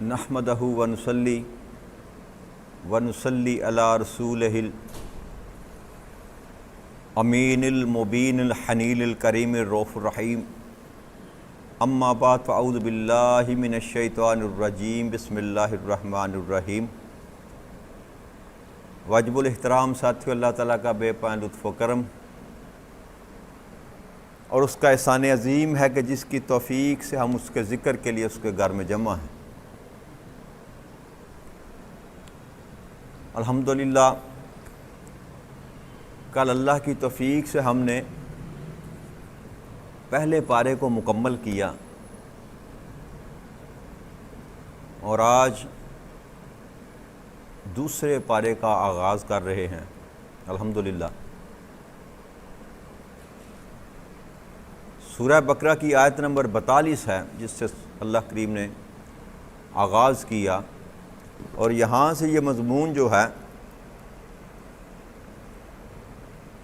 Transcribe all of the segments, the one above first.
نحمدہ ونصلی علی رسولہ الامین المبین الحنین الکریم الرؤوف الرحیم اما بعد فاعوذ باللہ من الشیطان الرجیم بسم اللہ الرحمن الرحیم۔ واجب الاحترام ساتھیو، اللہ تعالیٰ کا بے پناہ لطف و کرم اور اس کا احسان عظیم ہے کہ جس کی توفیق سے ہم اس کے ذکر کے لیے اس کے گھر میں جمع ہیں۔ الحمدللہ کل اللہ کی توفیق سے ہم نے پہلے پارے کو مکمل کیا اور آج دوسرے پارے کا آغاز کر رہے ہیں الحمدللہ۔ سورہ بقرہ کی آیت نمبر 42 ہے جس سے اللہ کریم نے آغاز کیا، اور یہاں سے یہ مضمون جو ہے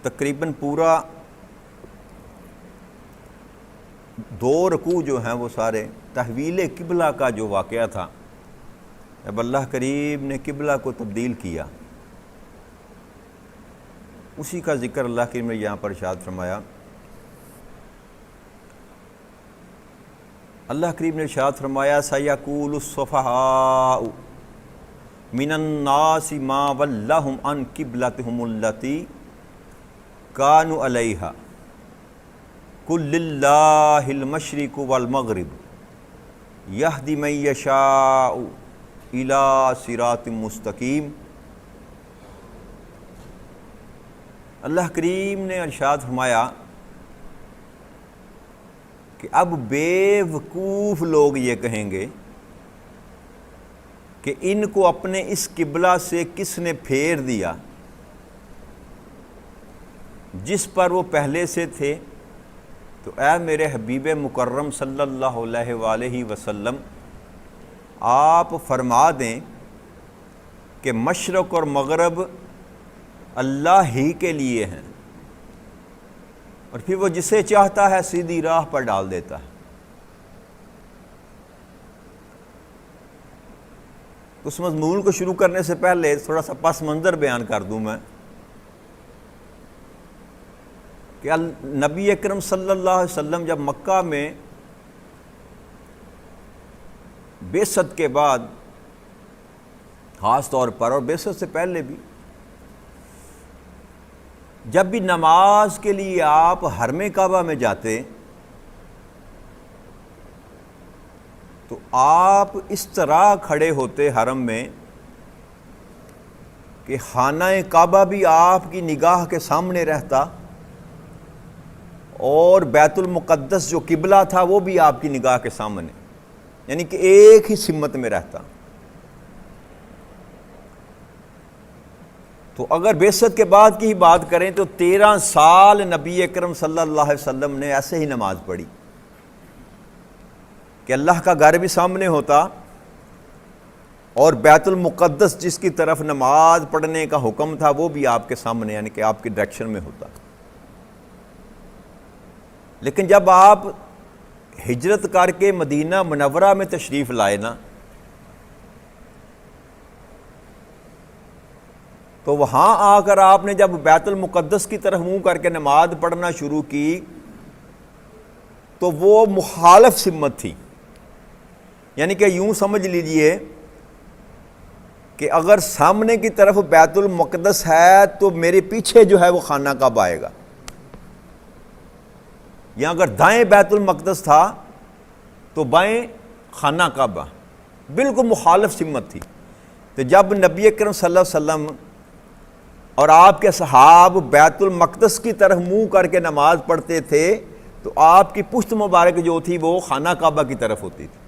تقریباً پورا 2 رکوع جو ہیں وہ سارے تحویل قبلہ کا جو واقعہ تھا، اب اللہ کریم نے قبلہ کو تبدیل کیا، اسی کا ذکر اللہ کریم نے یہاں پر ارشاد فرمایا۔ اللہ کریم نے ارشاد فرمایا سَيَقُولُ السُّفَهَاءُ مِنَ النَّاسِ مَا وَلَّهُمْ عَنْ قِبْلَتِهُمُ الَّتِي كَانُوا عَلَيْهَا قُلْ لِلَّهِ الْمَشْرِقُ وَالْمَغْرِبُ يَهْدِي مَن يَشَاءُ إِلَى صِرَاطٍ مُسْتَقِيمٍ۔ اللہ کریم نے ارشاد فرمایا کہ اب بے وقوف لوگ یہ کہیں گے کہ ان کو اپنے اس قبلہ سے کس نے پھیر دیا جس پر وہ پہلے سے تھے۔ تو اے میرے حبیب مکرم صلی اللہ علیہ وآلہ وسلم، آپ فرما دیں کہ مشرق اور مغرب اللہ ہی کے لیے ہیں، اور پھر وہ جسے چاہتا ہے سیدھی راہ پر ڈال دیتا ہے۔ اس مضمون کو شروع کرنے سے پہلے تھوڑا سا پس منظر بیان کر دوں میں کہ نبی اکرم صلی اللہ علیہ وسلم جب مکہ میں بعثت کے بعد خاص طور پر، اور بعثت سے پہلے بھی، جب بھی نماز کے لیے آپ حرم کعبہ میں جاتے تو آپ اس طرح کھڑے ہوتے حرم میں کہ خانہ کعبہ بھی آپ کی نگاہ کے سامنے رہتا، اور بیت المقدس جو قبلہ تھا وہ بھی آپ کی نگاہ کے سامنے، یعنی کہ ایک ہی سمت میں رہتا۔ تو اگر بعثت کے بعد کی ہی بات کریں تو 13 سال نبی اکرم صلی اللہ علیہ وسلم نے ایسے ہی نماز پڑھی کہ اللہ کا گھر بھی سامنے ہوتا اور بیت المقدس جس کی طرف نماز پڑھنے کا حکم تھا وہ بھی آپ کے سامنے، یعنی کہ آپ کی ڈائریکشن میں ہوتا۔ لیکن جب آپ ہجرت کر کے مدینہ منورہ میں تشریف لائے نا، تو وہاں آ کر آپ نے جب بیت المقدس کی طرف منہ کر کے نماز پڑھنا شروع کی تو وہ مخالف سمت تھی، یعنی کہ یوں سمجھ لیجئے کہ اگر سامنے کی طرف بیت المقدس ہے تو میرے پیچھے جو ہے وہ خانہ کعبہ آئے گا، یا اگر دائیں بیت المقدس تھا تو بائیں خانہ کعبہ، بالکل مخالف سمت تھی۔ تو جب نبی اکرم صلی اللہ علیہ وسلم اور آپ کے صحاب بیت المقدس کی طرف منہ کر کے نماز پڑھتے تھے تو آپ کی پشت مبارک جو تھی وہ خانہ کعبہ کی طرف ہوتی تھی۔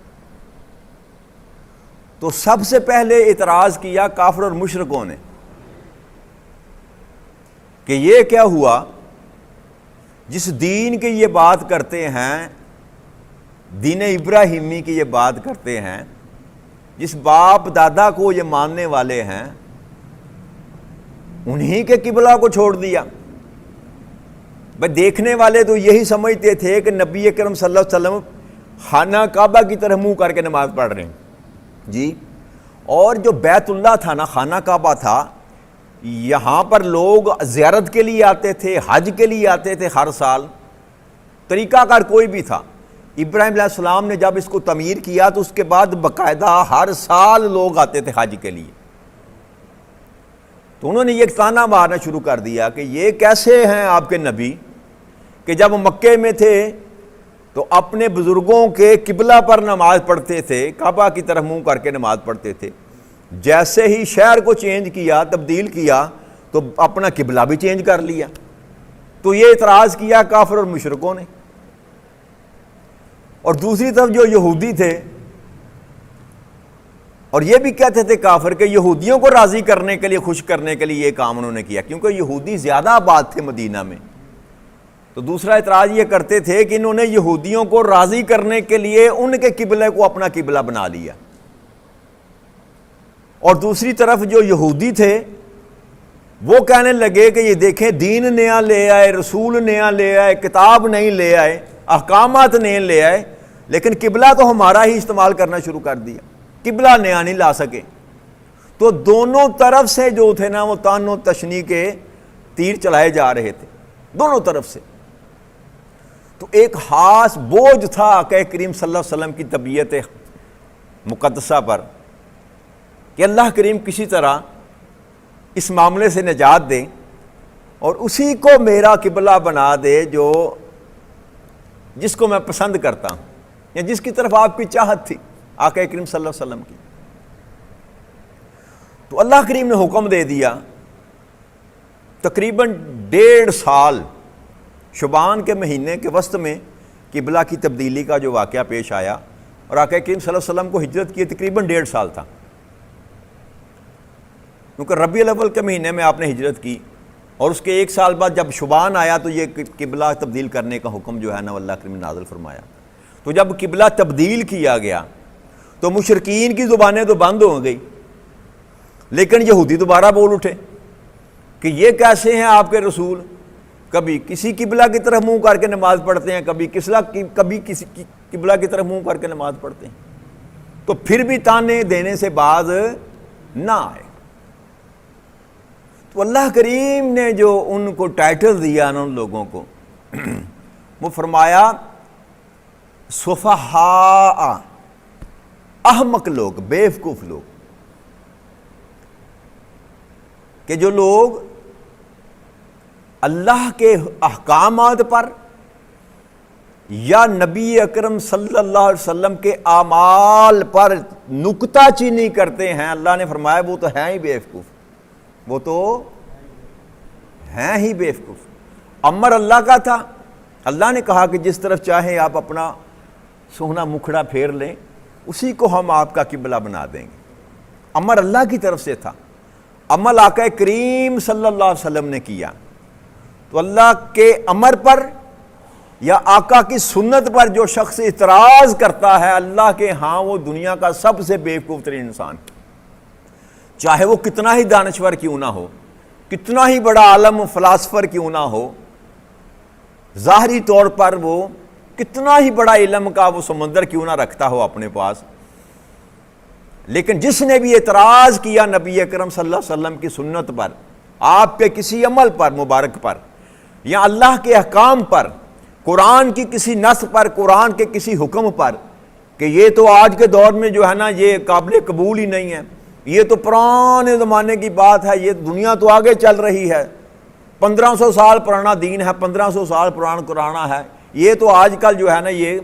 تو سب سے پہلے اعتراض کیا کافر اور مشرکوں نے کہ یہ کیا ہوا، جس دین کی یہ بات کرتے ہیں، دین ابراہیمی کی یہ بات کرتے ہیں، جس باپ دادا کو یہ ماننے والے ہیں، انہی کے قبلہ کو چھوڑ دیا۔ بھئی دیکھنے والے تو یہی سمجھتے تھے کہ نبی اکرم صلی اللہ علیہ وسلم خانہ کعبہ کی طرف منہ کر کے نماز پڑھ رہے ہیں، جی، اور جو بیت اللہ تھا نا، خانہ کعبہ تھا، یہاں پر لوگ زیارت کے لیے آتے تھے، حج کے لیے آتے تھے ہر سال، طریقہ کار کوئی بھی تھا۔ ابراہیم علیہ السلام نے جب اس کو تعمیر کیا تو اس کے بعد باقاعدہ ہر سال لوگ آتے تھے حج کے لیے۔ تو انہوں نے یہ تانا مارنا شروع کر دیا کہ یہ کیسے ہیں آپ کے نبی کہ جب مکے میں تھے تو اپنے بزرگوں کے قبلہ پر نماز پڑھتے تھے، کعبہ کی طرف منہ کر کے نماز پڑھتے تھے، جیسے ہی شہر کو چینج کیا، تبدیل کیا، تو اپنا قبلہ بھی چینج کر لیا۔ تو یہ اعتراض کیا کافر اور مشرکوں نے۔ اور دوسری طرف جو یہودی تھے، اور یہ بھی کہتے تھے کافر کہ یہودیوں کو راضی کرنے کے لیے، خوش کرنے کے لیے یہ کام انہوں نے کیا، کیونکہ یہودی زیادہ آباد تھے مدینہ میں۔ تو دوسرا اعتراض یہ کرتے تھے کہ انہوں نے یہودیوں کو راضی کرنے کے لیے ان کے قبلے کو اپنا قبلہ بنا لیا، اور دوسری طرف جو یہودی تھے وہ کہنے لگے کہ یہ دیکھیں دین نیا لے آئے، رسول نیا لے آئے، کتاب نہیں لے آئے، احکامات نہیں لے آئے، لیکن قبلہ تو ہمارا ہی استعمال کرنا شروع کر دیا، قبلہ نیا نہیں لا سکے۔ تو دونوں طرف سے جو تھے نا وہ طعن و تشنیع کے تیر چلائے جا رہے تھے، دونوں طرف سے۔ تو ایک خاص بوجھ تھا آقا کریم صلی اللہ علیہ وسلم کی طبیعت مقدسہ پر کہ اللہ کریم کسی طرح اس معاملے سے نجات دے اور اسی کو میرا قبلہ بنا دے جس کو میں پسند کرتا ہوں، یا جس کی طرف آپ کی چاہت تھی آقا کریم صلی اللہ علیہ وسلم کی۔ تو اللہ کریم نے حکم دے دیا، تقریباً 1.5 سال شعبان کے مہینے کے وسط میں قبلہ کی تبدیلی کا جو واقعہ پیش آیا، اور آقا کریم صلی اللہ علیہ وسلم کو ہجرت کیے تقریباً 1.5 سال تھا، کیونکہ ربیع الاول کے مہینے میں آپ نے ہجرت کی، اور اس کے 1 سال بعد جب شعبان آیا تو یہ قبلہ تبدیل کرنے کا حکم جو ہے نا اللہ کریم نے نازل فرمایا۔ تو جب قبلہ تبدیل کیا گیا تو مشرکین کی زبانیں تو بند ہو گئی، لیکن یہودی دوبارہ بول اٹھے کہ یہ کیسے ہیں آپ کے رسول، کبھی کسی قبلہ کی طرف منہ کر کے نماز پڑھتے ہیں، کبھی کسی قبلہ کی طرف منہ کر کے نماز پڑھتے ہیں۔ تو پھر بھی تانے دینے سے باز نہ آئے۔ تو اللہ کریم نے جو ان کو ٹائٹل دیا نا ان لوگوں کو، وہ فرمایا سفہاء، احمق لوگ، بیوقوف لوگ، کہ جو لوگ اللہ کے احکامات پر یا نبی اکرم صلی اللہ علیہ وسلم کے اعمال پر نکتہ چینی کرتے ہیں، اللہ نے فرمایا وہ تو ہیں ہی بیوقوف، وہ تو ہیں ہی بیوقوف۔ امر اللہ کا تھا، اللہ نے کہا کہ جس طرف چاہیں آپ اپنا سونا مکھڑا پھیر لیں، اسی کو ہم آپ کا قبلہ بنا دیں گے۔ امر اللہ کی طرف سے تھا، عمل آقا کریم صلی اللہ علیہ وسلم نے کیا۔ تو اللہ کے امر پر یا آقا کی سنت پر جو شخص اعتراض کرتا ہے، اللہ کے ہاں وہ دنیا کا سب سے بیوقوف ترین انسان، چاہے وہ کتنا ہی دانشور کیوں نہ ہو، کتنا ہی بڑا عالم و فلاسفر کیوں نہ ہو، ظاہری طور پر وہ کتنا ہی بڑا علم کا وہ سمندر کیوں نہ رکھتا ہو اپنے پاس، لیکن جس نے بھی اعتراض کیا نبی اکرم صلی اللہ علیہ وسلم کی سنت پر، آپ کے کسی عمل پر مبارک پر، یا اللہ کے احکام پر، قرآن کی کسی نص پر، قرآن کے کسی حکم پر، کہ یہ تو آج کے دور میں جو ہے نا یہ قابل قبول ہی نہیں ہے، یہ تو پرانے زمانے کی بات ہے، یہ دنیا تو آگے چل رہی ہے، 1500 سال پرانا دین ہے، 1500 سال پرانا قرآن ہے، یہ تو آج کل جو ہے نا یہ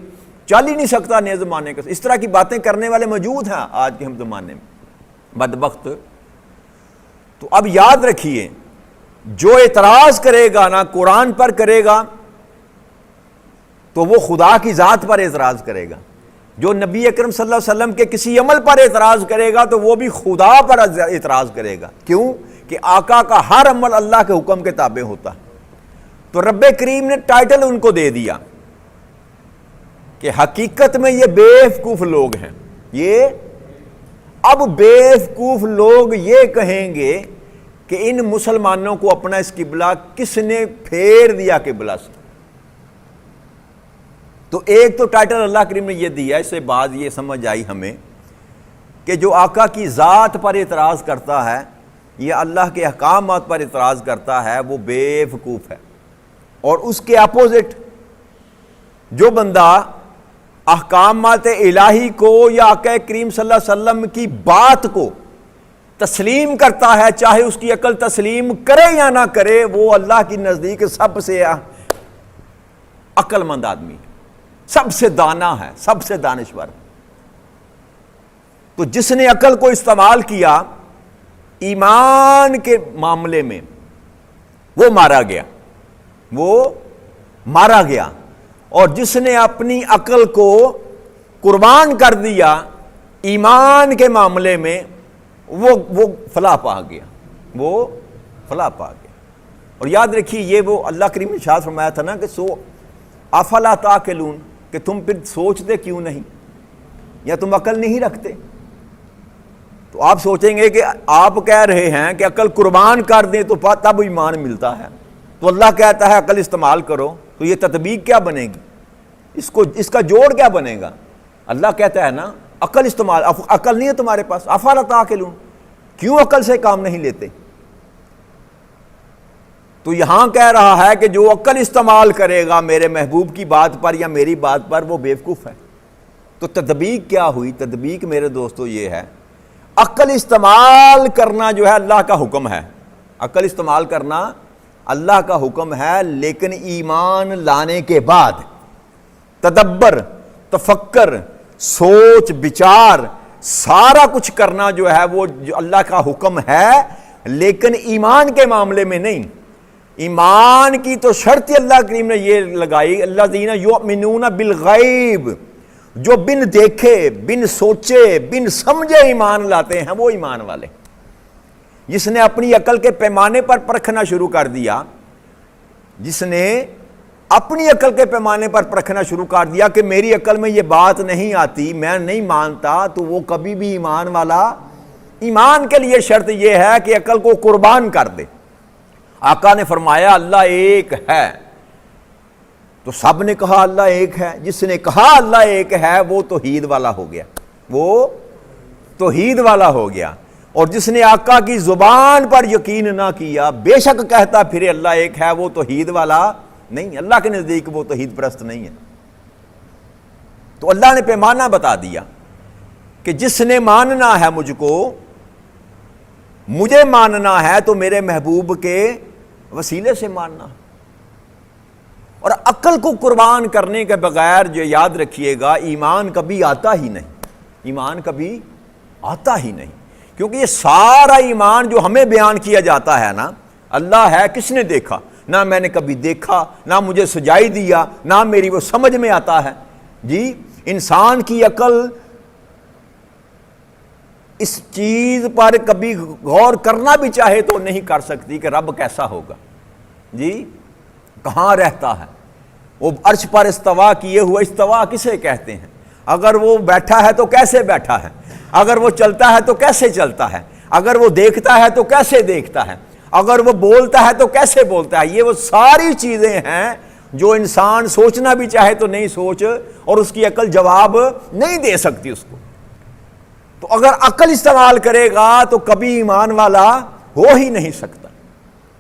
چل ہی نہیں سکتا نئے زمانے کا۔ اس طرح کی باتیں کرنے والے موجود ہیں آج کے ہم زمانے میں، بدبخت۔ تو اب یاد رکھیے، جو اعتراض کرے گا نا قرآن پر کرے گا تو وہ خدا کی ذات پر اعتراض کرے گا، جو نبی اکرم صلی اللہ علیہ وسلم کے کسی عمل پر اعتراض کرے گا تو وہ بھی خدا پر اعتراض کرے گا۔ کیوں؟ کہ آقا کا ہر عمل اللہ کے حکم کے تابع ہوتا ہے۔ تو رب کریم نے ٹائٹل ان کو دے دیا کہ حقیقت میں یہ بیوقوف لوگ ہیں۔ یہ اب بیوقوف لوگ یہ کہیں گے کہ ان مسلمانوں کو اپنا اس قبلہ کس نے پھیر دیا قبلہ سے۔ تو ایک تو ٹائٹل اللہ کریم نے یہ دیا، اس سے بعد یہ سمجھ آئی ہمیں کہ جو آقا کی ذات پر اعتراض کرتا ہے یا اللہ کے احکامات پر اعتراض کرتا ہے وہ بے وقوف ہے، اور اس کے اپوزٹ جو بندہ احکامات الہی کو یا آقا کریم صلی اللہ علیہ وسلم کی بات کو تسلیم کرتا ہے، چاہے اس کی عقل تسلیم کرے یا نہ کرے، وہ اللہ کی نزدیک سب سے عقل مند آدمی ہے، سب سے دانا ہے، سب سے دانشور۔ تو جس نے عقل کو استعمال کیا ایمان کے معاملے میں وہ مارا گیا، اور جس نے اپنی عقل کو قربان کر دیا ایمان کے معاملے میں وہ فلاح پا گیا، اور یاد رکھیے یہ وہ اللہ کریم نے ارشاد فرمایا تھا نا کہ افلا تعقلون، کہ تم پھر سوچتے کیوں نہیں، یا تم عقل نہیں رکھتے؟ تو آپ سوچیں گے کہ آپ کہہ رہے ہیں کہ عقل قربان کر دیں تو تب ایمان ملتا ہے، تو اللہ کہتا ہے عقل استعمال کرو، تو یہ تطبیق کیا بنے گی، اس کا جوڑ کیا بنے گا؟ اللہ کہتا ہے نا عقل استعمال، عقل نہیں ہے تمہارے پاس، افلا تعقلون، کیوں عقل سے کام نہیں لیتے؟ تو یہاں کہہ رہا ہے کہ جو عقل استعمال کرے گا میرے محبوب کی بات پر یا میری بات پر وہ بیوقوف ہے۔ تو تطبیق کیا ہوئی؟ تطبیق میرے دوستو یہ ہے، عقل استعمال کرنا جو ہے اللہ کا حکم ہے، عقل استعمال کرنا اللہ کا حکم ہے، لیکن ایمان لانے کے بعد تدبر، تفکر، سوچ بچار سارا کچھ کرنا جو ہے وہ جو اللہ کا حکم ہے، لیکن ایمان کے معاملے میں نہیں۔ ایمان کی تو شرط اللہ کریم نے یہ لگائی، الذین یؤمنون بالغیب، جو بن دیکھے، بن سوچے، بن سمجھے ایمان لاتے ہیں وہ ایمان والے۔ جس نے اپنی عقل کے پیمانے پر پرکھنا شروع کر دیا، جس نے اپنی عقل کے پیمانے پر پرکھنا شروع کر دیا کہ میری عقل میں یہ بات نہیں آتی، میں نہیں مانتا، تو وہ کبھی بھی ایمان والا۔ ایمان کے لیے شرط یہ ہے کہ عقل کو قربان کر دے۔ آقا نے فرمایا اللہ ایک ہے، تو سب نے کہا اللہ ایک ہے، جس نے کہا اللہ ایک ہے وہ توحید والا ہو گیا، اور جس نے آقا کی زبان پر یقین نہ کیا، بے شک کہتا پھر اللہ ایک ہے، وہ توحید والا نہیں، اللہ کے نزدیک وہ توحید پرست نہیں ہے۔ تو اللہ نے پیمانہ بتا دیا کہ جس نے ماننا ہے مجھ کو، مجھے ماننا ہے تو میرے محبوب کے وسیلے سے ماننا۔ اور عقل کو قربان کرنے کے بغیر جو یاد رکھیے گا ایمان کبھی آتا ہی نہیں، کیونکہ یہ سارا ایمان جو ہمیں بیان کیا جاتا ہے نا، اللہ ہے کس نے دیکھا، نہ میں نے کبھی دیکھا، نہ مجھے سجائی دیا، نہ میری وہ سمجھ میں آتا ہے۔ جی انسان کی عقل اس چیز پر کبھی غور کرنا بھی چاہے تو نہیں کر سکتی کہ رب کیسا ہوگا، جی کہاں رہتا ہے، وہ عرش پر استوا کیے ہوئے، استوا کسے کہتے ہیں، اگر وہ بیٹھا ہے تو کیسے بیٹھا ہے، اگر وہ چلتا ہے تو کیسے چلتا ہے، اگر وہ دیکھتا ہے تو کیسے دیکھتا ہے، اگر وہ بولتا ہے تو کیسے بولتا ہے۔ یہ وہ ساری چیزیں ہیں جو انسان سوچنا بھی چاہے تو نہیں سوچ، اور اس کی عقل جواب نہیں دے سکتی اس کو۔ تو اگر عقل استعمال کرے گا تو کبھی ایمان والا ہو ہی نہیں سکتا۔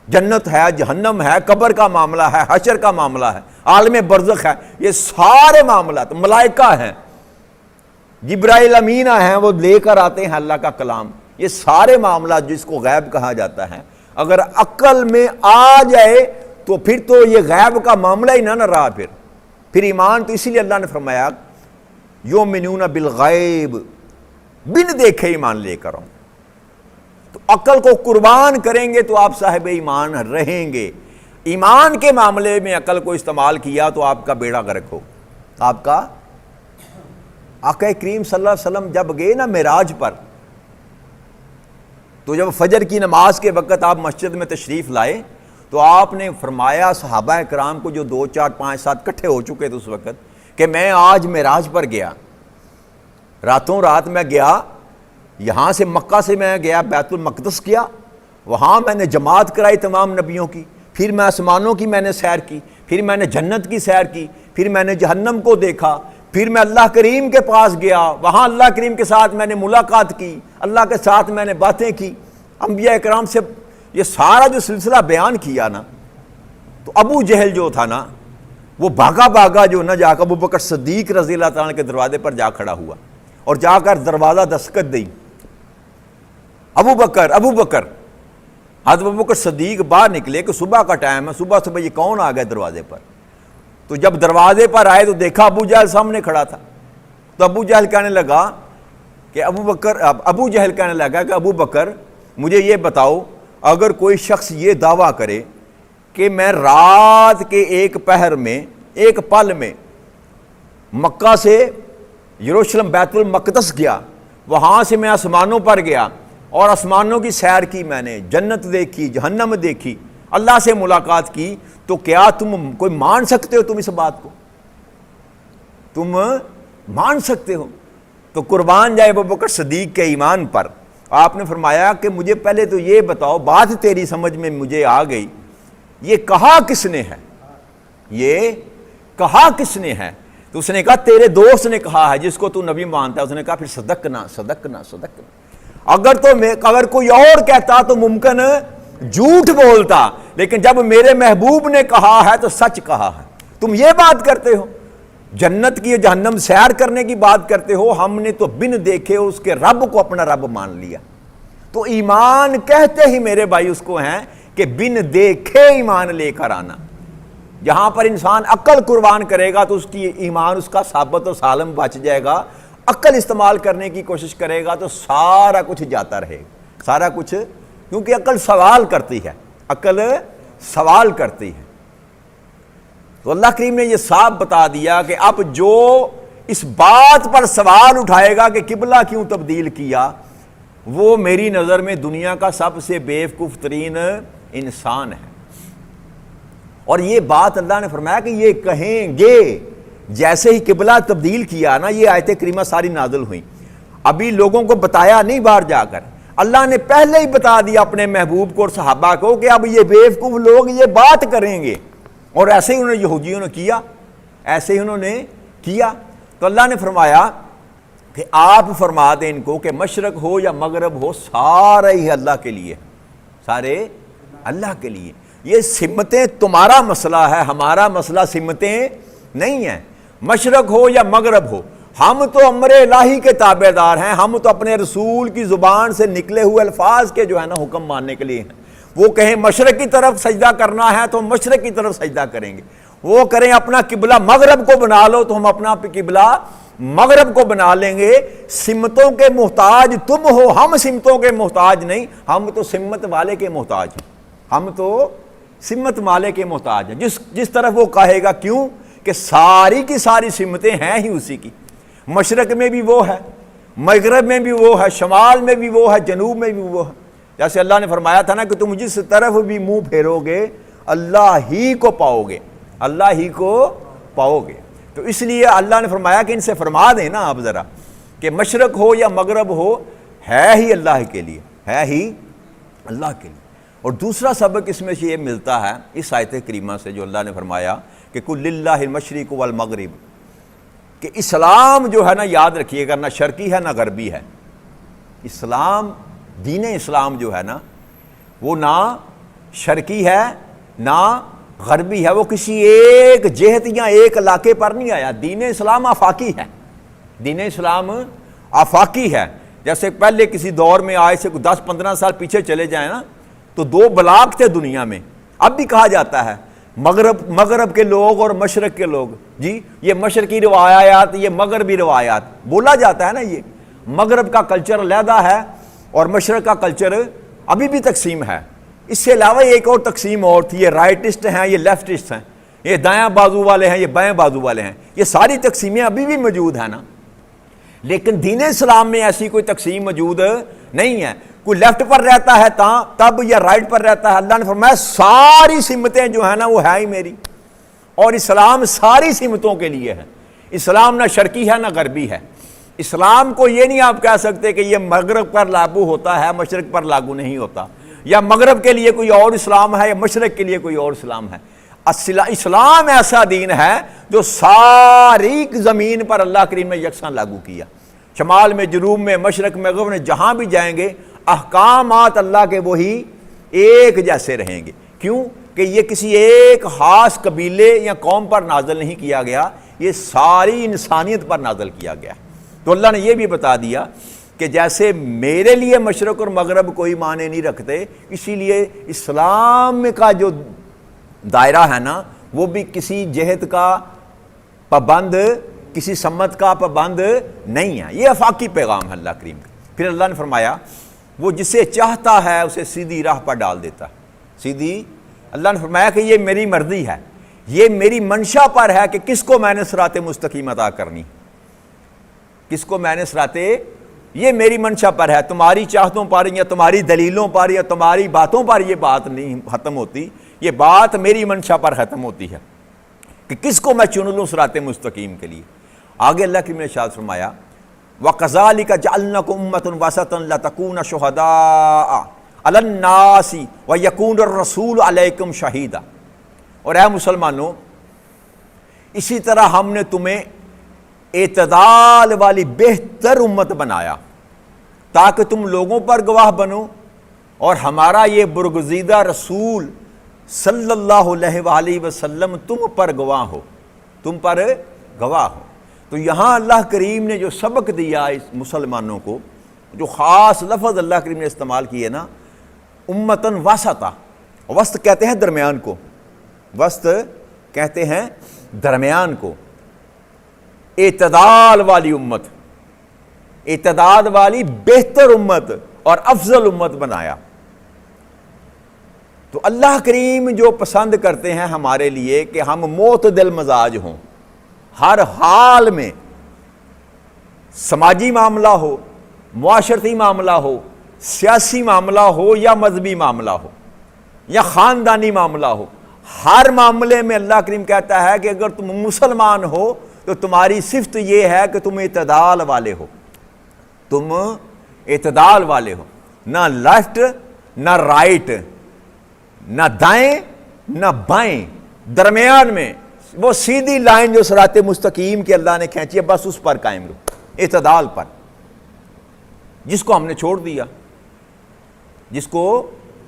جنت ہے، جہنم ہے، قبر کا معاملہ ہے، حشر کا معاملہ ہے، عالم برزخ ہے، یہ سارے معاملات، ملائکہ ہیں، جبرائیل امین ہیں، وہ لے کر آتے ہیں اللہ کا کلام، یہ سارے معاملات جس کو غیب کہا جاتا ہے، اگر عقل میں آ جائے تو پھر تو یہ غیب کا معاملہ ہی نہ رہا۔ پھر ایمان تو اسی لیے اللہ نے فرمایا یؤمنون بالغیب، بن دیکھے ایمان لے کر آؤں۔ تو عقل کو قربان کریں گے تو آپ صاحب ایمان رہیں گے۔ ایمان کے معاملے میں عقل کو استعمال کیا تو آپ کا بیڑا غرق ہو۔ آپ کا آقا کریم صلی اللہ علیہ وسلم جب گئے نا معراج پر، تو جب فجر کی نماز کے وقت آپ مسجد میں تشریف لائے تو آپ نے فرمایا صحابہ کرام کو جو 2 4 5 7 اکٹھے ہو چکے تھے اس وقت کہ میں آج معراج پر گیا، راتوں رات میں گیا، یہاں سے مکہ سے میں گیا بیت المقدس کیا، وہاں میں نے جماعت کرائی تمام نبیوں کی، پھر میں آسمانوں کی میں نے سیر کی، پھر میں نے جنت کی سیر کی، پھر میں نے جہنم کو دیکھا، پھر میں اللہ کریم کے پاس گیا، وہاں اللہ کریم کے ساتھ میں نے ملاقات کی، اللہ کے ساتھ میں نے باتیں کی، انبیاء کرام سے یہ سارا جو سلسلہ بیان کیا نا، تو ابو جہل جو تھا نا وہ بھاگا بھاگا جو نہ جا کر ابو بکر صدیق رضی اللہ تعالیٰ کے دروازے پر جا کھڑا ہوا اور جا کر دروازہ دستک دی، ابو بکر ابو بکر۔ حضرت ابو بکر صدیق باہر نکلے کہ صبح کا ٹائم ہے، صبح صبح یہ کون آ گئے دروازے پر؟ تو جب دروازے پر آئے تو دیکھا ابو جہل سامنے کھڑا تھا، تو ابو جہل کہنے لگا کہ ابو جہل کہنے لگا کہ ابو بکر مجھے یہ بتاؤ، اگر کوئی شخص یہ دعویٰ کرے کہ میں رات کے ایک پہر میں، ایک پل میں مکہ سے یروشلم بیت المقدس گیا، وہاں سے میں آسمانوں پر گیا اور آسمانوں کی سیر کی، میں نے جنت دیکھی، جہنم دیکھی، اللہ سے ملاقات کی، تو کیا تم کوئی مان سکتے ہو؟ تم اس بات کو تم مان سکتے ہو؟ تو قربان جائے ابو بکر صدیق کے ایمان پر، آپ نے فرمایا کہ مجھے پہلے تو یہ بتاؤ، بات تیری سمجھ میں مجھے آ گئی، یہ کہا کس نے ہے؟ یہ کہا کس نے ہے؟ تو اس نے کہا تیرے دوست نے کہا ہے جس کو تو نبی مانتا ہے۔ اس نے کہا پھر صدقنا صدقنا صدقنا، اگر کوئی اور کہتا تو ممکن جھوٹ بولتا، لیکن جب میرے محبوب نے کہا ہے تو سچ کہا ہے۔ تم یہ بات کرتے ہو، جنت کی جہنم سیر کرنے کی بات کرتے ہو، ہم نے تو بن دیکھے اس کے رب کو اپنا رب مان لیا۔ تو ایمان کہتے ہی میرے بھائی اس کو ہیں کہ بن دیکھے ایمان لے کر آنا۔ جہاں پر انسان عقل قربان کرے گا تو اس کی ایمان اس کا ثابت اور سالم بچ جائے گا، عقل استعمال کرنے کی کوشش کرے گا تو سارا کچھ جاتا رہے گا، سارا کچھ، کیونکہ عقل سوال کرتی ہے، عقل سوال کرتی ہے۔ تو اللہ کریم نے یہ صاف بتا دیا کہ اب جو اس بات پر سوال اٹھائے گا کہ قبلہ کیوں تبدیل کیا، وہ میری نظر میں دنیا کا سب سے بیوقوف ترین انسان ہے۔ اور یہ بات اللہ نے فرمایا کہ یہ کہیں گے جیسے ہی قبلہ تبدیل کیا نا، یہ آیت کریمہ ساری نازل ہوئی، ابھی لوگوں کو بتایا نہیں باہر جا کر، اللہ نے پہلے ہی بتا دیا اپنے محبوب کو اور صحابہ کو کہ اب یہ بیوقوف لوگ یہ بات کریں گے، اور ایسے ہی انہوں نے یہودیوں نے کیا، ایسے ہی انہوں نے کیا۔ تو اللہ نے فرمایا کہ آپ فرما دیں ان کو کہ مشرق ہو یا مغرب ہو، سارے ہی اللہ کے لیے، سارے اللہ کے لیے۔ یہ سمتیں تمہارا مسئلہ ہے، ہمارا مسئلہ سمتیں نہیں ہیں۔ مشرق ہو یا مغرب ہو، ہم تو امر الہی کے تابع دار ہیں، ہم تو اپنے رسول کی زبان سے نکلے ہوئے الفاظ کے جو ہے نا حکم ماننے کے لیے ہیں۔ وہ کہیں مشرق کی طرف سجدہ کرنا ہے تو مشرق کی طرف سجدہ کریں گے، وہ کریں اپنا قبلہ مغرب کو بنا لو تو ہم اپنا قبلہ مغرب کو بنا لیں گے۔ سمتوں کے محتاج تم ہو، ہم سمتوں کے محتاج نہیں، ہم تو سمت والے کے محتاج ہیں، ہم تو سمت والے کے محتاج ہیں، جس طرف وہ کہے گا، کیوں کہ ساری کی ساری سمتیں ہیں ہی اسی کی، مشرق میں بھی وہ ہے، مغرب میں بھی وہ ہے، شمال میں بھی وہ ہے، جنوب میں بھی وہ ہے۔ جیسے اللہ نے فرمایا تھا نا کہ تم جس طرف بھی منہ پھیرو گے اللہ ہی کو پاؤ گے، اللہ ہی کو پاؤ گے۔ تو اس لیے اللہ نے فرمایا کہ ان سے فرما دیں نا آپ ذرا کہ مشرق ہو یا مغرب ہو، ہے ہی اللہ کے لیے، ہے ہی اللہ کے لیے۔ اور دوسرا سبق اس میں سے یہ ملتا ہے اس آیت کریمہ سے جو اللہ نے فرمایا کہ قل للہ المشرق والمغرب، کہ اسلام جو ہے نا، یاد رکھیے گا، نہ شرقی ہے نہ غربی ہے۔ اسلام، دین اسلام جو ہے نا، وہ نہ شرقی ہے نہ غربی ہے، وہ کسی ایک جہت یا ایک علاقے پر نہیں آیا۔ دین اسلام آفاقی ہے، دین اسلام آفاقی ہے۔ جیسے پہلے کسی دور میں آئے سے 10-15 سال پیچھے چلے جائیں نا تو 2 بلاک تھے دنیا میں، اب بھی کہا جاتا ہے مغرب کے لوگ اور مشرق کے لوگ، جی یہ مشرقی روایات، یہ مغربی روایات بولا جاتا ہے نا۔ یہ مغرب کا کلچر علیحدہ ہے اور مشرق کا کلچر ابھی بھی تقسیم ہے۔ اس سے علاوہ ایک اور تقسیم اور تھی، یہ رائٹسٹ ہیں، یہ لیفٹسٹ ہیں، یہ دایاں بازو والے ہیں، یہ بائیں بازو والے ہیں، یہ ساری تقسیمیں ابھی بھی موجود ہیں نا۔ لیکن دین اسلام میں ایسی کوئی تقسیم موجود نہیں ہے، کوئی لیفٹ پر رہتا ہے تب یا رائٹ پر رہتا ہے۔ اللہ نے فرمایا ساری سمتیں جو ہیں نا وہ ہے ہی میری، اور اسلام ساری سمتوں کے لیے ہے۔ اسلام نہ شرقی ہے نہ غربی ہے۔ اسلام کو یہ نہیں آپ کہہ سکتے کہ یہ مغرب پر لاگو ہوتا ہے، مشرق پر لاگو نہیں ہوتا، یا مغرب کے لیے کوئی اور اسلام ہے یا مشرق کے لیے کوئی اور اسلام ہے۔ اسلام ایسا دین ہے جو ساری زمین پر اللہ کریم نے یکساں لاگو کیا، شمال میں، جنوب میں، مشرق میں، مغرب میں، جہاں بھی جائیں گے احکامات اللہ کے وہی ایک جیسے رہیں گے۔ کیوں کہ یہ کسی ایک خاص قبیلے یا قوم پر نازل نہیں کیا گیا، یہ ساری انسانیت پر نازل کیا گیا۔ تو اللہ نے یہ بھی بتا دیا کہ جیسے میرے لیے مشرق اور مغرب کوئی معنی نہیں رکھتے، اسی لیے اسلام کا جو دائرہ ہے نا وہ بھی کسی جہت کا پابند، کسی سمت کا پابند نہیں ہے، یہ آفاقی پیغام ہے اللہ کریم کا۔ پھر اللہ نے فرمایا وہ جسے چاہتا ہے اسے سیدھی راہ پر ڈال دیتا ہے۔ سیدھی، اللہ نے فرمایا کہ یہ میری مرضی ہے، یہ میری منشا پر ہے کہ کس کو میں نے صراط مستقیم عطا کرنی، کس کو میں نے صراط، یہ میری منشا پر ہے۔ تمہاری چاہتوں پر یا تمہاری دلیلوں پر یا تمہاری باتوں پر یہ بات نہیں ختم ہوتی، یہ بات میری منشا پر ختم ہوتی ہے کہ کس کو میں چن لوں صراط مستقیم کے لیے۔ آگے اللہ کریم نے ارشاد فرمایا وَكَذَلِكَ جَعَلْنَاكُمْ أُمَّةً وَسَطًا لَتَكُونَ شُهَدَاءَ عَلَى النَّاسِ وَيَكُونَ الرَّسُولُ عَلَيْكُمْ شَهِيدًا۔ اور اے مسلمانوں، اسی طرح ہم نے تمہیں اعتدال والی بہتر امت بنایا تاکہ تم لوگوں پر گواہ بنو اور ہمارا یہ برگزیدہ رسول صلی اللہ علیہ وآلہ وسلم تم پر گواہ ہو، تم پر گواہ ہو۔ تو یہاں اللہ کریم نے جو سبق دیا اس مسلمانوں کو، جو خاص لفظ اللہ کریم نے استعمال کیے نا، امتن وسطا، وسط کہتے ہیں درمیان کو، وسط کہتے ہیں درمیان کو، اعتدال والی امت، اعتدال والی بہتر امت اور افضل امت بنایا۔ تو اللہ کریم جو پسند کرتے ہیں ہمارے لیے کہ ہم معتدل مزاج ہوں، ہر حال میں، سماجی معاملہ ہو، معاشرتی معاملہ ہو، سیاسی معاملہ ہو یا مذہبی معاملہ ہو یا خاندانی معاملہ ہو، ہر معاملے میں اللہ کریم کہتا ہے کہ اگر تم مسلمان ہو تو تمہاری صفت یہ ہے کہ تم اعتدال والے ہو، تم اعتدال والے ہو، نہ لیفٹ نہ رائٹ، نہ دائیں نہ بائیں، درمیان میں وہ سیدھی لائن جو صراط مستقیم کی اللہ نے کھینچی ہے بس اس پر قائم رہو، اعتدال پر، جس کو ہم نے چھوڑ دیا، جس کو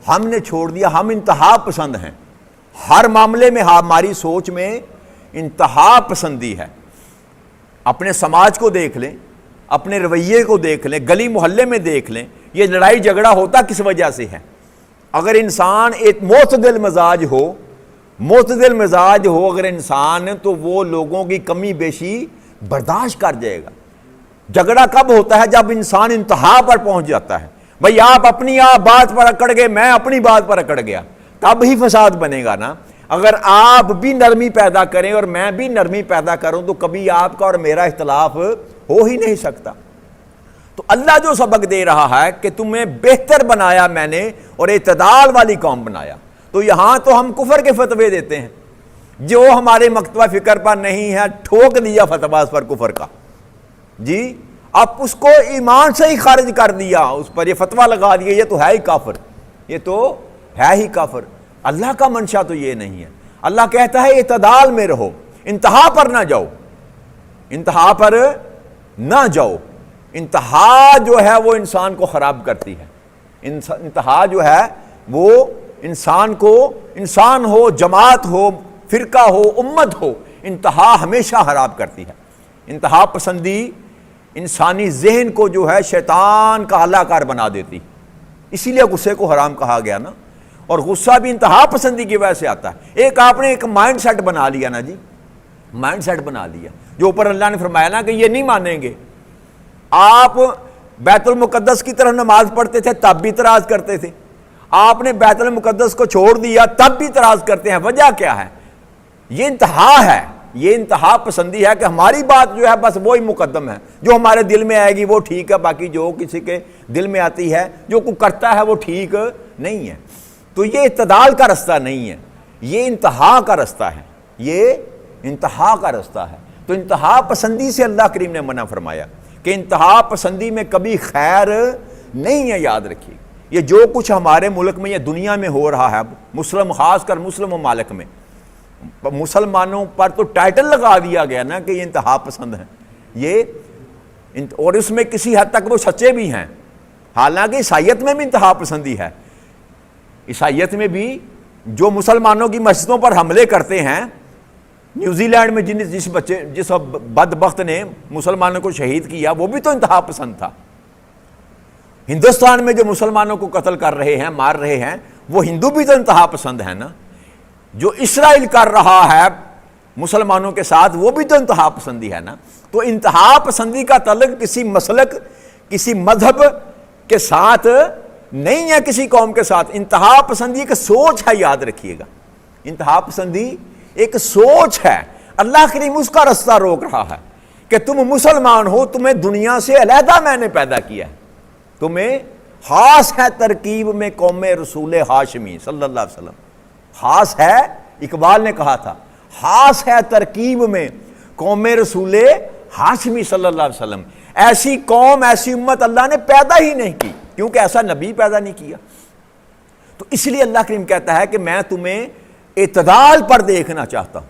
ہم نے چھوڑ دیا، ہم انتہا پسند ہیں، ہر معاملے میں ہماری سوچ میں انتہا پسندی ہے۔ اپنے سماج کو دیکھ لیں، اپنے رویے کو دیکھ لیں، گلی محلے میں دیکھ لیں، یہ لڑائی جھگڑا ہوتا کس وجہ سے ہے؟ اگر انسان ایک معتدل مزاج ہو، معتدل مزاج ہو اگر انسان، تو وہ لوگوں کی کمی بیشی برداشت کر جائے گا۔ جھگڑا کب ہوتا ہے؟ جب انسان انتہا پر پہنچ جاتا ہے، بھئی آپ اپنی بات پر اکڑ گئے، میں اپنی بات پر اکڑ گیا، تب ہی فساد بنے گا نا۔ اگر آپ بھی نرمی پیدا کریں اور میں بھی نرمی پیدا کروں تو کبھی آپ کا اور میرا اختلاف ہو ہی نہیں سکتا۔ تو اللہ جو سبق دے رہا ہے کہ تمہیں بہتر بنایا میں نے اور اعتدال والی قوم بنایا، تو یہاں تو ہم کفر کے فتوے دیتے ہیں، جو ہمارے مکتبہ فکر پر نہیں ہے ٹھوک دیا فتویٰ اس پر کفر کا، جی اب اس کو ایمان سے ہی خارج کر دیا، اس پر یہ فتویٰ لگا دیا، یہ تو ہے ہی کافر، یہ تو ہے ہی کافر۔ اللہ کا منشا تو یہ نہیں ہے، اللہ کہتا ہے اعتدال میں رہو، انتہا پر نہ جاؤ، انتہا پر نہ جاؤ۔ انتہا جو ہے وہ انسان کو خراب کرتی ہے، انتہا جو ہے وہ انسان کو، انسان ہو، جماعت ہو، فرقہ ہو، امت ہو، انتہا ہمیشہ خراب کرتی ہے۔ انتہا پسندی انسانی ذہن کو جو ہے شیطان کا ہلا کار بنا دیتی، اسی لیے غصے کو حرام کہا گیا نا۔ اور غصہ بھی انتہا پسندی کی وجہ سے آتا ہے۔ ایک آپ نے ایک مائنڈ سیٹ بنا لیا نا جی، مائنڈ سیٹ بنا لیا، جو اوپر اللہ نے فرمایا نا کہ یہ نہیں مانیں گے۔ آپ بیت المقدس کی طرف نماز پڑھتے تھے تب بھی اعتراض کرتے تھے، آپ نے بیت المقدس کو چھوڑ دیا تب بھی اعتراض کرتے ہیں، وجہ کیا ہے؟ یہ انتہا ہے، یہ انتہا پسندی ہے کہ ہماری بات جو ہے بس وہی مقدم ہے، جو ہمارے دل میں آئے گی وہ ٹھیک ہے، باقی جو کسی کے دل میں آتی ہے، جو کوئی کرتا ہے وہ ٹھیک نہیں ہے۔ تو یہ اعتدال کا رستہ نہیں ہے، یہ انتہا کا رستہ ہے، یہ انتہا کا رستہ ہے۔ تو انتہا پسندی سے اللہ کریم نے منع فرمایا کہ انتہا پسندی میں کبھی خیر نہیں ہے، یاد رکھیے۔ یہ جو کچھ ہمارے ملک میں، یہ دنیا میں ہو رہا ہے، مسلم، خاص کر مسلم ممالک میں، مسلمانوں پر تو ٹائٹل لگا دیا گیا نا کہ یہ انتہا پسند ہیں، یہ اور اس میں کسی حد تک وہ سچے بھی ہیں، حالانکہ عیسائیت میں بھی انتہا پسندی ہے۔ عیسائیت میں بھی جو مسلمانوں کی مسجدوں پر حملے کرتے ہیں، نیوزی لینڈ میں جس بدبخت نے مسلمانوں کو شہید کیا وہ بھی تو انتہا پسند تھا۔ ہندوستان میں جو مسلمانوں کو قتل کر رہے ہیں، مار رہے ہیں، وہ ہندو بھی تو انتہا پسند ہے نا۔ جو اسرائیل کر رہا ہے مسلمانوں کے ساتھ وہ بھی تو انتہا پسندی ہے نا۔ تو انتہا پسندی کا تعلق کسی مسلک، کسی مذہب کے ساتھ نہیں ہے، کسی قوم کے ساتھ۔ انتہا پسندی ایک سوچ ہے، یاد رکھیے گا، انتہا پسندی ایک سوچ ہے۔ اللہ کریم اس کا رستہ روک رہا ہے کہ تم مسلمان ہو، تمہیں دنیا سے علیحدہ میں نے پیدا کیا ہے، تمہیں خاص ہے ترکیب میں قوم رسول ہاشمی صلی اللہ علیہ وسلم، خاص ہے، اقبال نے کہا تھا خاص ہے ترکیب میں قوم رسول ہاشمی صلی اللہ علیہ وسلم۔ ایسی قوم، ایسی امت اللہ نے پیدا ہی نہیں کی، کیونکہ ایسا نبی پیدا نہیں کیا۔ تو اس لیے اللہ کریم کہتا ہے کہ میں تمہیں اعتدال پر دیکھنا چاہتا ہوں۔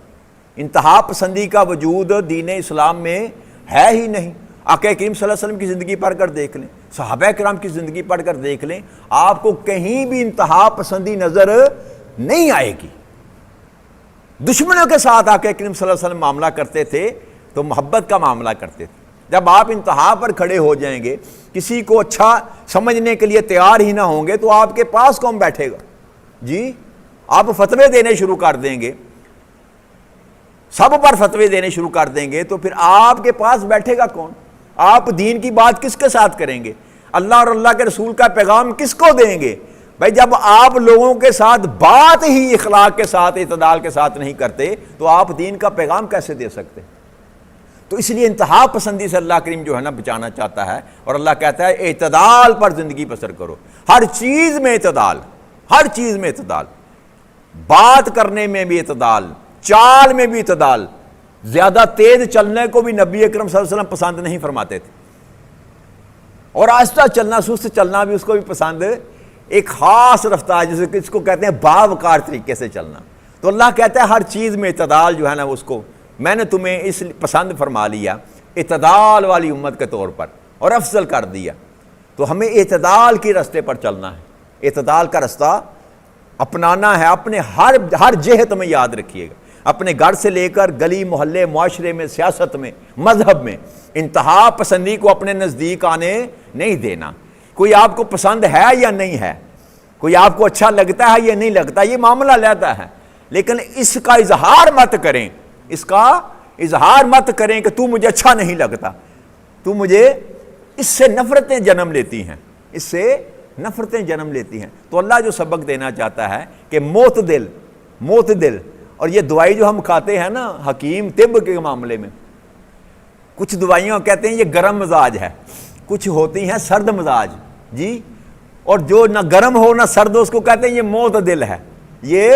انتہا پسندی کا وجود دین اسلام میں ہے ہی نہیں۔ آقا کریم صلی اللہ علیہ وسلم کی زندگی پڑھ کر دیکھ لیں، صحابہ کرام کی زندگی پڑھ کر دیکھ لیں، آپ کو کہیں بھی انتہا پسندی نظر نہیں آئے گی۔ دشمنوں کے ساتھ آقا کریم صلی اللہ علیہ وسلم معاملہ کرتے تھے تو محبت کا معاملہ کرتے تھے۔ جب آپ انتہا پر کھڑے ہو جائیں گے، کسی کو اچھا سمجھنے کے لیے تیار ہی نہ ہوں گے تو آپ کے پاس کون بیٹھے گا؟ جی آپ فتوے دینے شروع کر دیں گے، سب پر فتوے دینے شروع کر دیں گے تو پھر آپ کے پاس بیٹھے گا کون؟ آپ دین کی بات کس کے ساتھ کریں گے؟ اللہ اور اللہ کے رسول کا پیغام کس کو دیں گے؟ بھائی جب آپ لوگوں کے ساتھ بات ہی اخلاق کے ساتھ، اعتدال کے ساتھ نہیں کرتے تو آپ دین کا پیغام کیسے دے سکتے؟ تو اس لیے انتہا پسندی سے اللہ کریم جو ہے نا بچانا چاہتا ہے، اور اللہ کہتا ہے اعتدال پر زندگی بسر کرو، ہر چیز میں اعتدال، ہر چیز میں اعتدال، بات کرنے میں بھی اعتدال، چال میں بھی اعتدال۔ زیادہ تیز چلنے کو بھی نبی اکرم صلی اللہ علیہ وسلم پسند نہیں فرماتے تھے، اور آہستہ چلنا، سست چلنا بھی اس کو بھی پسند، ایک خاص رفتار جس کو کہتے ہیں باوقار طریقے سے چلنا۔ تو اللہ کہتا ہے ہر چیز میں اعتدال جو ہے نا اس کو میں نے تمہیں اس پسند فرما لیا، اعتدال والی امت کے طور پر، اور افضل کر دیا۔ تو ہمیں اعتدال کے راستے پر چلنا ہے، اعتدال کا رستہ اپنانا ہے اپنے ہر جہت میں، یاد رکھیے گا، اپنے گھر سے لے کر گلی محلے، معاشرے میں، سیاست میں، مذہب میں، انتہا پسندی کو اپنے نزدیک آنے نہیں دینا۔ کوئی آپ کو پسند ہے یا نہیں ہے، کوئی آپ کو اچھا لگتا ہے یا نہیں لگتا، یہ معاملہ لیتا ہے، لیکن اس کا اظہار مت کریں، اس کا اظہار مت کریں کہ تو مجھے اچھا نہیں لگتا، تو مجھے، اس سے نفرتیں جنم لیتی ہیں، اس سے نفرتیں جنم لیتی ہیں۔ تو اللہ جو سبق دینا چاہتا ہے کہ معتدل، اور یہ دوائی جو ہم کھاتے ہیں نا حکیم طب کے معاملے میں، کچھ دوائیاں کہتے ہیں یہ گرم مزاج ہے، کچھ ہوتی ہیں سرد مزاج، جی، اور جو نہ گرم ہو نہ سرد ہو اس کو کہتے ہیں یہ معتدل ہے، یہ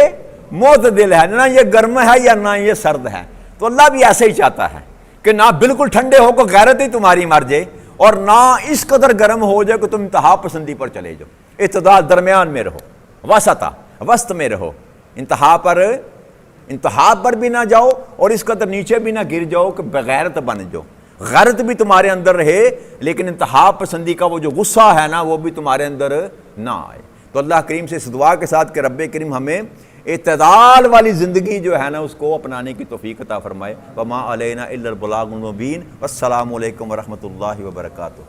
معتدل ہے، نہ یہ گرم ہے یا نہ یہ سرد ہے۔ تو اللہ بھی ایسے ہی چاہتا ہے کہ نہ بالکل ٹھنڈے ہو کو غیرت ہی تمہاری مر جائے، اور نہ اس قدر گرم ہو جائے کہ تم انتہا پسندی پر چلے جاؤ۔ اعتدال، درمیان میں رہو، وسط میں رہو، انتہا پر بھی نہ جاؤ اور اس قدر نیچے بھی نہ گر جاؤ کہ بغیرت بن جاؤ۔ غیرت بھی تمہارے اندر رہے لیکن انتہا پسندی کا وہ جو غصہ ہے نا وہ بھی تمہارے اندر نہ آئے۔ تو اللہ کریم سے اس دعا کے ساتھ کہ رب کریم ہمیں اعتدال والی زندگی جو ہے نا اس کو اپنانے کی توفیق عطا فرمائے۔ وما علینا الا البلاغ المبین۔ والسلام علیکم ورحمۃ اللہ وبرکاتہ۔